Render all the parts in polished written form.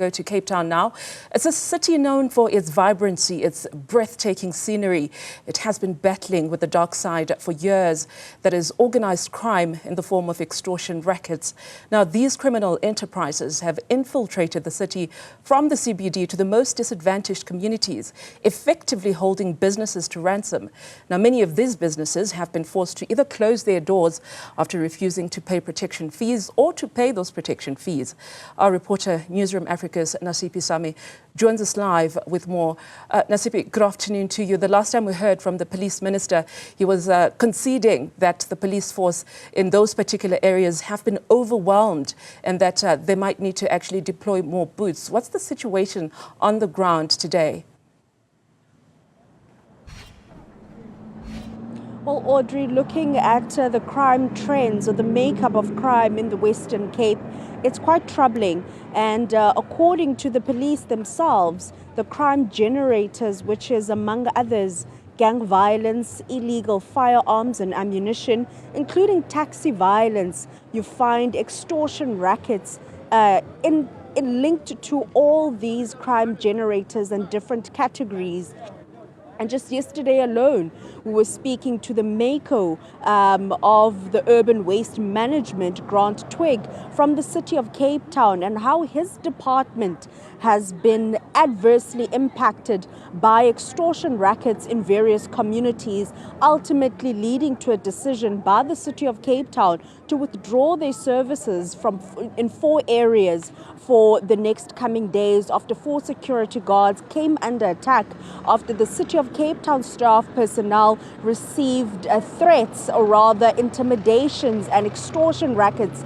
Go to Cape Town now. It's a city known for its vibrancy, its breathtaking scenery. It has been battling with the dark side for years. That is organized crime in the form of extortion rackets. Now, these criminal enterprises have infiltrated the city from the CBD to the most disadvantaged communities, effectively holding businesses to ransom. Now, many of these businesses have been forced to either close their doors after refusing to pay protection fees or to pay those protection fees. Our reporter, Newzroom Afrika's Nasiphi joins us live with more. Nasiphi, good afternoon to you. The last time we heard from the police minister, he was conceding that the police force in those particular areas have been overwhelmed and that they might need to actually deploy more boots. What's the situation on the ground today? Well, Audrey, looking at the crime trends or the makeup of crime in the Western Cape, it's quite troubling. And according to the police themselves, the crime generators, which is among others, gang violence, illegal firearms and ammunition, including taxi violence, you find extortion rackets linked to all these crime generators and different categories. And just yesterday alone, we were speaking to the Mako of the Urban Waste Management, Grant Twigg, from the city of Cape Town, and how his department has been adversely impacted by extortion rackets in various communities, ultimately leading to a decision by the city of Cape Town to withdraw their services in 4 areas for the next coming days after 4 security guards came under attack after the city of Cape Town staff personnel received threats, or rather intimidations and extortion rackets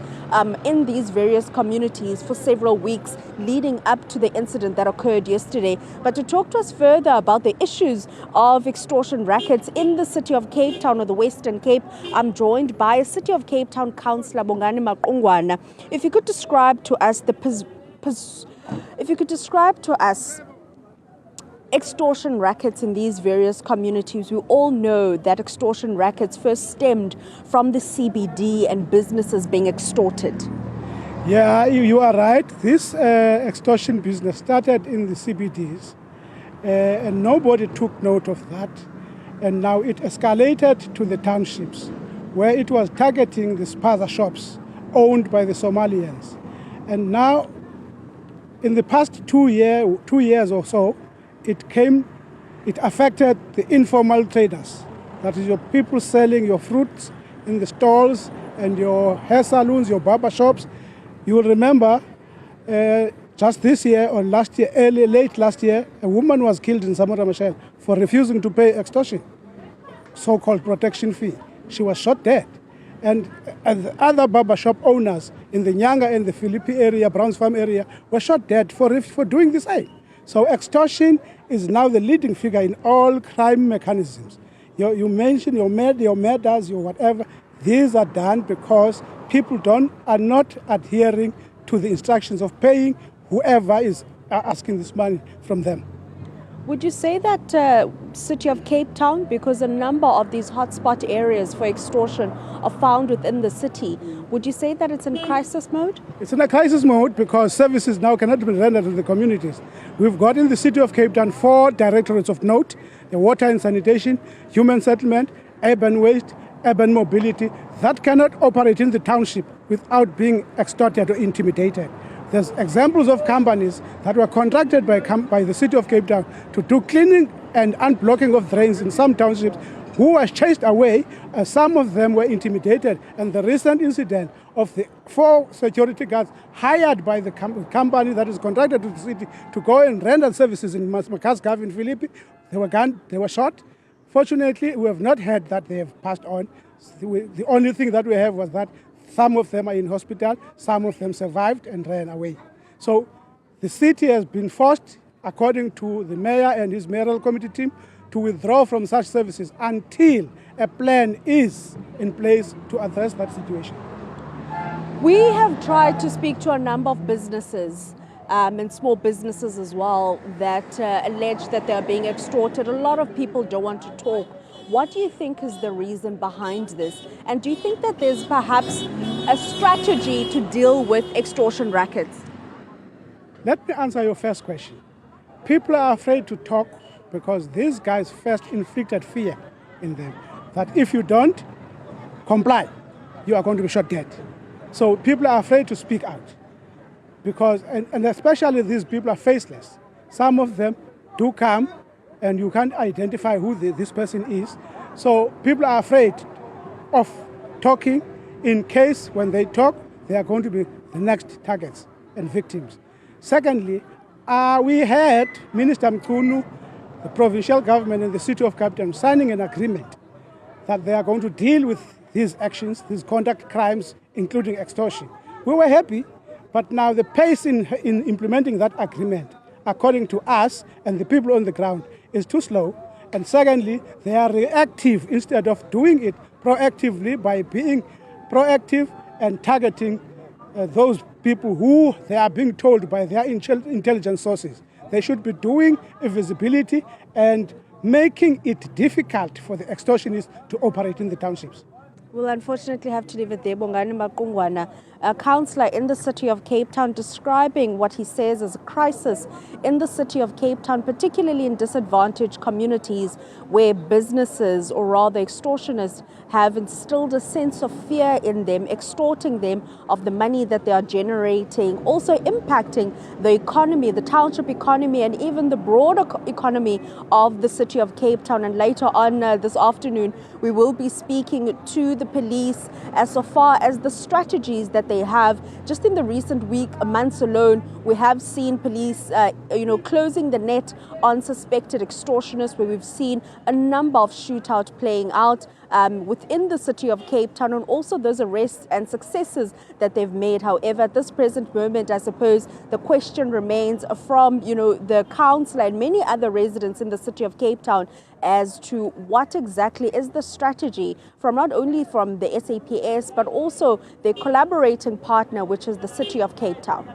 in these various communities for several weeks leading up to the incident that occurred yesterday. But to talk to us further about the issues of extortion rackets in the city of Cape Town or the Western Cape, I'm joined by a City of Cape Town councillor, Bongani Maqungwana. If you could describe to us extortion rackets in these various communities. We all know that extortion rackets first stemmed from the CBD and businesses being extorted. Yeah, you are right. This extortion business started in the CBDs and nobody took note of that. And now it escalated to the townships, where it was targeting the spaza shops owned by the Somalians. And now, in the past 2 years or so, it affected the informal traders. That is your people selling your fruits in the stalls and your hair salons, your barber shops. You will remember just this year or last year, late last year, a woman was killed in Samora Machel for refusing to pay extortion, so-called protection fee. She was shot dead. And the other barber shop owners in the Nyanga and the Philippi area, Browns Farm area, were shot dead for doing the same. So extortion is now the leading figure in all crime mechanisms. You mentioned your murders, your whatever. These are done because people are not adhering to the instructions of paying whoever is asking this money from them. Would you say that city of Cape Town, because a number of these hotspot areas for extortion are found within the city, would you say that it's in crisis mode? It's in a crisis mode because services now cannot be rendered to the communities. We've got in the city of Cape Town 4 directorates of note: the water and sanitation, human settlement, urban waste, urban mobility, that cannot operate in the township without being extorted or intimidated. There's examples of companies that were contracted by the city of Cape Town to do cleaning and unblocking of drains in some townships, who were chased away. Some of them were intimidated. And the recent incident of the 4 security guards hired by the company that is contracted to the city to go and render services in Makaskav in Philippi, they were shot. Fortunately, we have not heard that they have passed on. The only thing that we have was that some of them are in hospital, some of them survived and ran away. So the city has been forced, according to the mayor and his mayoral committee team, to withdraw from such services until a plan is in place to address that situation. We have tried to speak to a number of businesses and small businesses as well that allege that they are being extorted. A lot of people don't want to talk. What do you think is the reason behind this? And do you think that there's perhaps a strategy to deal with extortion rackets? Let me answer your first question. People are afraid to talk because these guys first inflicted fear in them, that if you don't comply, you are going to be shot dead. So people are afraid to speak out because, and especially these people are faceless. Some of them do come and you can't identify who this person is. So people are afraid of talking in case when they talk, they are going to be the next targets and victims. Secondly, we had Minister Mqunu, the provincial government and the city of Cape Town signing an agreement that they are going to deal with these actions, these conduct crimes, including extortion. We were happy, but now the pace in implementing that agreement, according to us and the people on the ground, is too slow. And secondly, they are reactive instead of doing it proactively by being proactive and targeting those people who they are being told by their intelligence sources. They should be doing a visibility and making it difficult for the extortionists to operate in the townships. We'll unfortunately have to leave it there. Bongani Maqungwana, a councillor in the city of Cape Town, describing what he says as a crisis in the city of Cape Town, particularly in disadvantaged communities where businesses, or rather extortionists, have instilled a sense of fear in them, extorting them of the money that they are generating, also impacting the economy, the township economy, and even the broader economy of the city of Cape Town. And later on this afternoon, we will be speaking to the police as so far as the strategies that they have. Just in the recent months alone, we have seen police closing the net on suspected extortionists, where we've seen a number of shootouts playing out within the city of Cape Town, and also those arrests and successes that they've made. However, at this present moment, I suppose the question remains from the councillor and many other residents in the city of Cape Town as to what exactly is the strategy from not only from the SAPS but also their collaborating partner, which is the city of Cape Town.